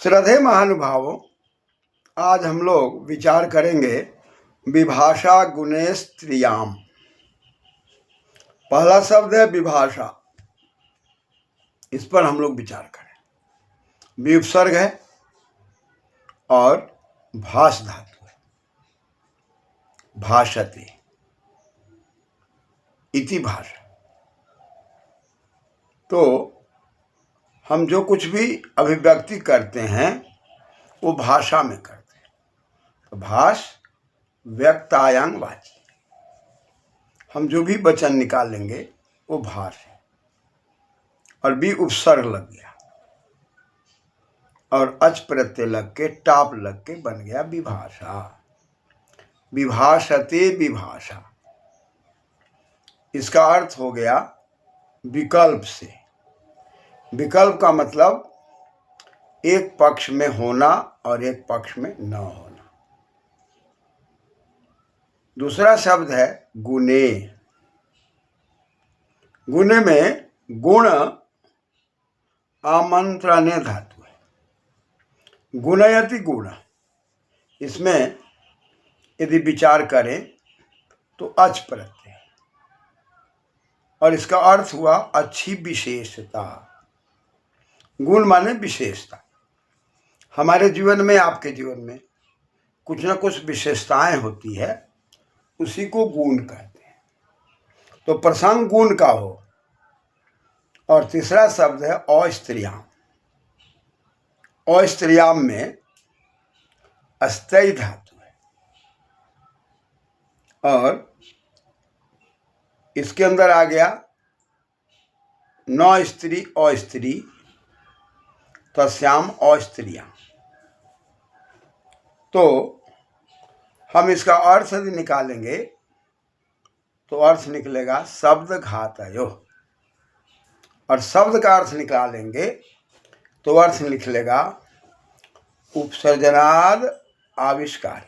श्रद्धेय महानुभावों, आज हम लोग विचार करेंगे विभाषा गुणे स्त्रियाम। पहला शब्द है विभाषा, इस पर हम लोग विचार करें। विपसर्ग है और भाष धातु है। भाषते इति भाषा। तो हम जो कुछ भी अभिव्यक्ति करते हैं वो भाषा में करते हैं। तो भाष व्यक्तायांग वाची, हम जो भी वचन निकालेंगे वो भाष है। और भी उपसर्ग लग गया और अच प्रत्यय लग के टाप लग के बन गया विभाषा। विभाषते विभाषा, इसका अर्थ हो गया विकल्प से। विकल्प का मतलब एक पक्ष में होना और एक पक्ष में न होना। दूसरा शब्द है गुणे। गुणे में गुण आमंत्रणे धातु है। गुणयति गुण, इसमें यदि विचार करें तो अच प्रत्यय है और इसका अर्थ हुआ अच्छी विशेषता। गुण माने विशेषता। हमारे जीवन में, आपके जीवन में कुछ ना कुछ विशेषताएं होती है, उसी को गुण कहते हैं। तो प्रसंग गुण का हो। और तीसरा शब्द है अस्त्रियाम। अस्त्रियाम में अस्थायी धातु है और इसके अंदर आ गया न स्त्री अस्त्री तस्याम अस्त्रियाम। तो हम इसका अर्थ यदि निकालेंगे तो अर्थ निकलेगा शब्द घातयो, और शब्द का अर्थ निकालेंगे तो अर्थ निकलेगा उपसर्जनाद आविष्कार।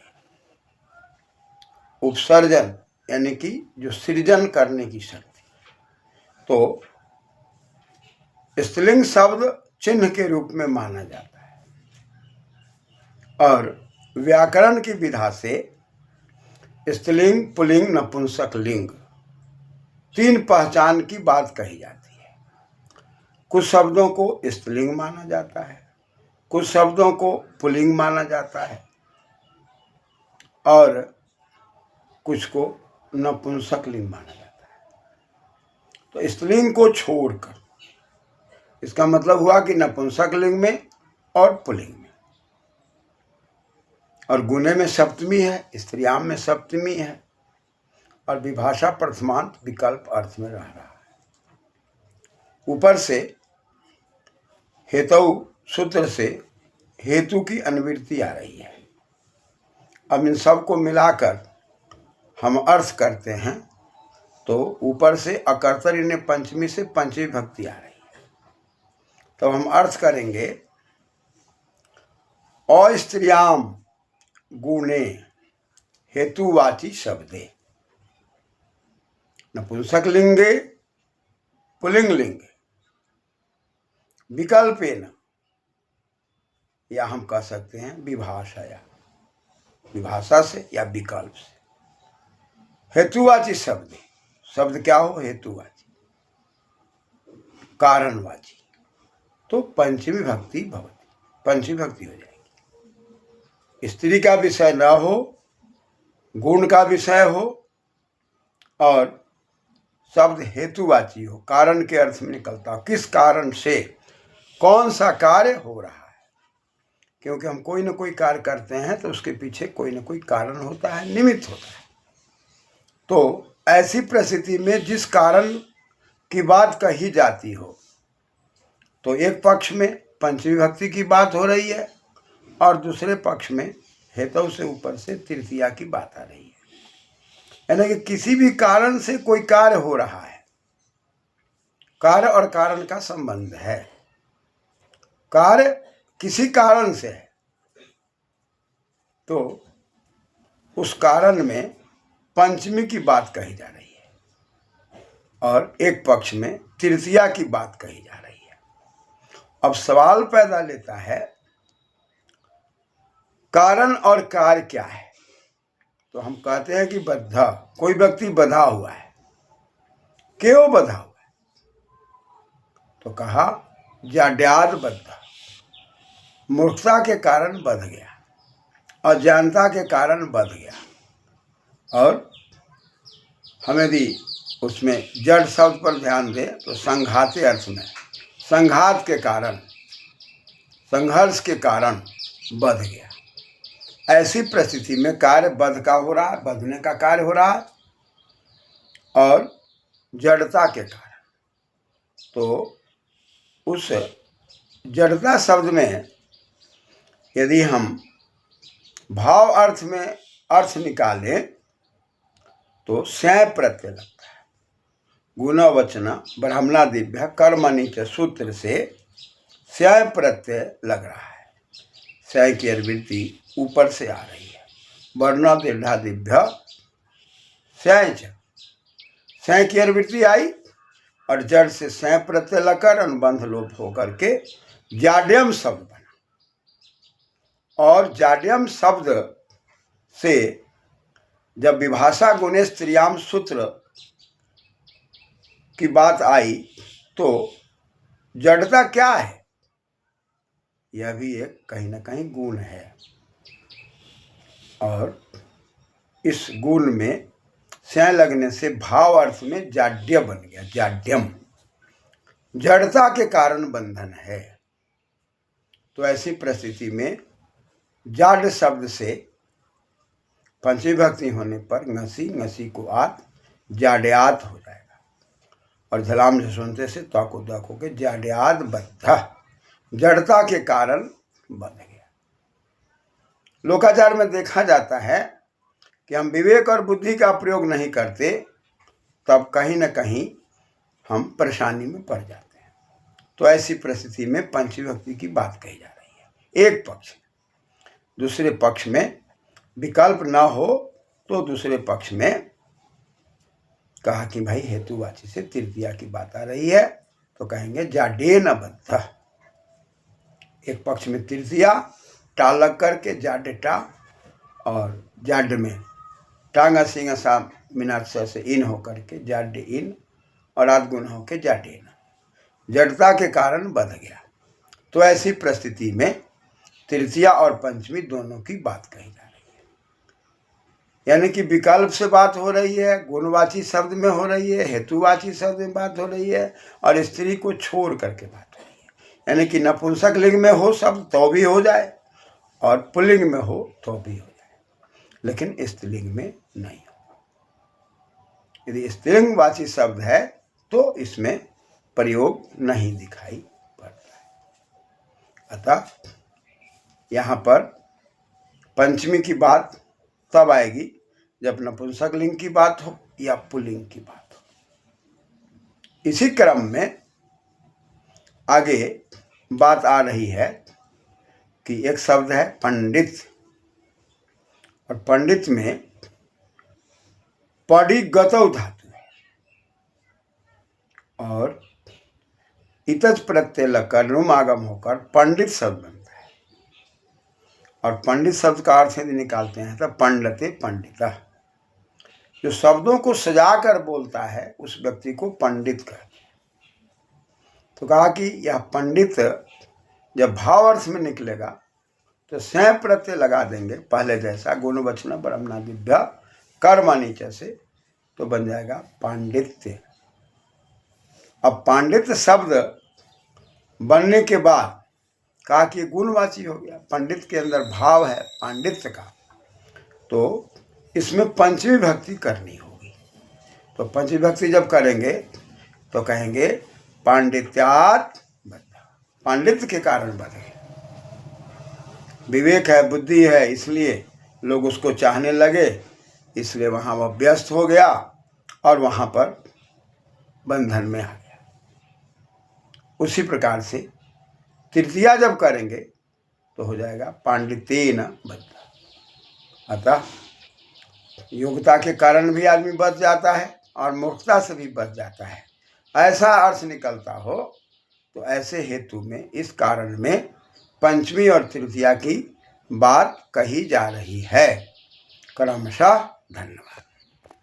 उपसर्जन यानी कि जो सृजन करने की शक्ति। तो स्त्रीलिंग शब्द चिन्ह के रूप में माना जाता है और व्याकरण की विधा से स्त्रीलिंग, पुल्लिंग, नपुंसक लिंग तीन पहचान की बात कही जाती है। कुछ शब्दों को स्त्रीलिंग माना जाता है, कुछ शब्दों को पुल्लिंग माना जाता है और कुछ को नपुंसक लिंग माना जाता है। तो स्त्रीलिंग को छोड़कर इसका मतलब हुआ कि नपुंसक लिंग में और पुल्लिंग में। और गुणे में सप्तमी है, स्त्रियाम में सप्तमी है और विभाषा प्रथमांत विकल्प अर्थ में रह रहा है। ऊपर से हेतु सूत्र से हेतु की अनुवृत्ति आ रही है। अब इन सब को मिलाकर हम अर्थ करते हैं तो ऊपर से अकर्तरी ने पंचमी से पंचमी भक्ति आ रही है। तो हम अर्थ करेंगे अस्त्रियाम गुणे हेतुवाची शब्दे नपुंसक लिंगे पुल्लिंग लिंगे विकल्पेन, या हम कह सकते हैं विभाषाया, विभाषा से या विकल्प से। हेतुवाची शब्द, शब्द क्या हो? हेतुवाची, कारणवाची। तो पंचमी भक्ति भवति, पंचमी भक्ति हो जाएगी। स्त्री का विषय न हो, गुण का विषय हो और शब्द हेतुवाची हो, कारण के अर्थ में निकलता हो। किस कारण से, कौन सा कार्य हो रहा है। क्योंकि हम कोई ना कोई कार्य करते हैं तो उसके पीछे कोई ना कोई कारण होता है, निमित्त होता है। तो ऐसी परिस्थिति में जिस कारण की बात कही जाती हो, तो एक पक्ष में पंचमी भक्ति की बात हो रही है और दूसरे पक्ष में हेतु से ऊपर से तृतीया की बात आ रही है। यानी कि किसी भी कारण से कोई कार्य हो रहा है, कार्य और कारण का संबंध है। कार्य किसी कारण से है तो उस कारण में पंचमी की बात कही जा रही है और एक पक्ष में तृतीया की बात कही जा रही है। अब सवाल पैदा लेता है कारण और कार्य क्या है? तो हम कहते हैं कि बद्धा, कोई व्यक्ति बधा हुआ है। क्यों बधा हुआ है? तो कहा जाड्याद बद्धा, मूर्खता के कारण बध गया, अज्ञानता के कारण बध गया। और हम यदि उसमें जड़ शब्द पर ध्यान दें तो संघाते अर्थ में, संघात के कारण, संघर्ष के कारण बध गया। ऐसी परिस्थिति में कार्य बध का हो रहा है, बधने का कार्य हो रहा है, और जड़ता के कारण। तो उस जड़ता शब्द में यदि हम भाव अर्थ में अर्थ निकालें तो स्याय प्रत्यय लगता है। गुणवचन ब्रह्मणादिभ्य कर्मणि च सूत्र से स्याय प्रत्यय लग रहा है। स्याय की अर्वृत्ति ऊपर से आ रही है। वर्णादिभ्य स्याय च, स्याय की अर्वृत्ति आई और जड़ से स्याय प्रत्यय लगकर अनुबंध लोप होकर के जाड्यम शब्द बना। और जाड्यम शब्द से जब विभाषा गुणे स्त्रियाम सूत्र की बात आई तो जड़ता क्या है? यह भी एक कहीं ना कहीं गुण है, और इस गुण में स्याय लगने से भाव अर्थ में जाड्य बन गया। जाड्यम जड़ता के कारण बंधन है। तो ऐसी परिस्थिति में जाड शब्द से पंचमी विभक्ति होने पर ngसी, ngसी को आत, जाड्यात हो जाएगा। और झलाम से सुनते से ताको दाको के जाड्यात बद्धा, जड़ता के कारण बंध गया। लोकाचार में देखा जाता है कि हम विवेक और बुद्धि का प्रयोग नहीं करते, तब कहीं न कहीं हम परेशानी में पड़ जाते हैं। तो ऐसी परिस्थिति में पंचमी विभक्ति की बात कही जा रही है। एक पक्ष, दूसरे पक्ष में विकल्प ना हो तो दूसरे पक्ष में कहा कि भाई हेतुवाची से तृतीया की बात आ रही है, तो कहेंगे जाडेन बद्धा। एक पक्ष में तृतीया टा लग करके जाडेटा, और जाड में टांगा सिंह सा मिनार से इन होकर के जाडे इन, और आदगुण होकर जाडेन, जड़ता के कारण बध गया। तो ऐसी परिस्थिति में तृतीया और पंचमी दोनों की बात कही जा रही है। यानी कि विकल्प से बात हो रही है, गुणवाची शब्द में हो रही है, हेतुवाची शब्द में बात हो रही है, और स्त्री को छोड़ करके बात हो रही है। यानी कि नपुंसक लिंग में हो शब्द तो भी हो जाए, और पुल्लिंग में हो तो भी हो जाए, लेकिन स्त्रीलिंग में नहीं हो। यदि स्त्रीलिंगवाची शब्द है तो इसमें प्रयोग नहीं दिखाई पड़ता है। अतः यहाँ पर पंचमी की बात तब आएगी जब नपुंसक लिंग की बात हो या पुल्लिंग की बात हो। इसी क्रम में आगे बात आ रही है कि एक शब्द है पंडित, और पंडित में पड़ी गतौ धातु है, और इतज प्रत्यय लगकर नुमागम होकर पंडित शब्द बनता है। और पंडित शब्द का अर्थ यदि निकालते हैं तो पंडिते पंडिता, जो शब्दों को सजा कर बोलता है उस व्यक्ति को पंडित कहते हैं। तो कहा कि यह पंडित जब भाव अर्थ में निकलेगा तो स्याय प्रत्यय लगा देंगे पहले जैसा, गुणवचन ब्रह्मणादिभ्य कर्मणि च से, तो बन जाएगा पांडित्य। अब पांडित्य शब्द बनने के बाद कहा कि गुणवाची हो गया, पंडित के अंदर भाव है पांडित्य का, तो इसमें पंचमी विभक्ति करनी होगी। तो पंचमी विभक्ति जब करेंगे तो कहेंगे पांडित्यात् बद्धा, पांडित्य के कारण बधे। विवेक है, बुद्धि है, इसलिए लोग उसको चाहने लगे, इसलिए वहाँ वह व्यस्त हो गया और वहाँ पर बंधन में आ गया। उसी प्रकार से तृतीया जब करेंगे तो हो जाएगा पांडित्येन बद्धा। अतः योग्यता के कारण भी आदमी बच जाता है और मूर्खता से भी बच जाता है, ऐसा अर्थ निकलता हो तो ऐसे हेतु में, इस कारण में पंचमी और तृतीया की बात कही जा रही है। क्रमशः धन्यवाद।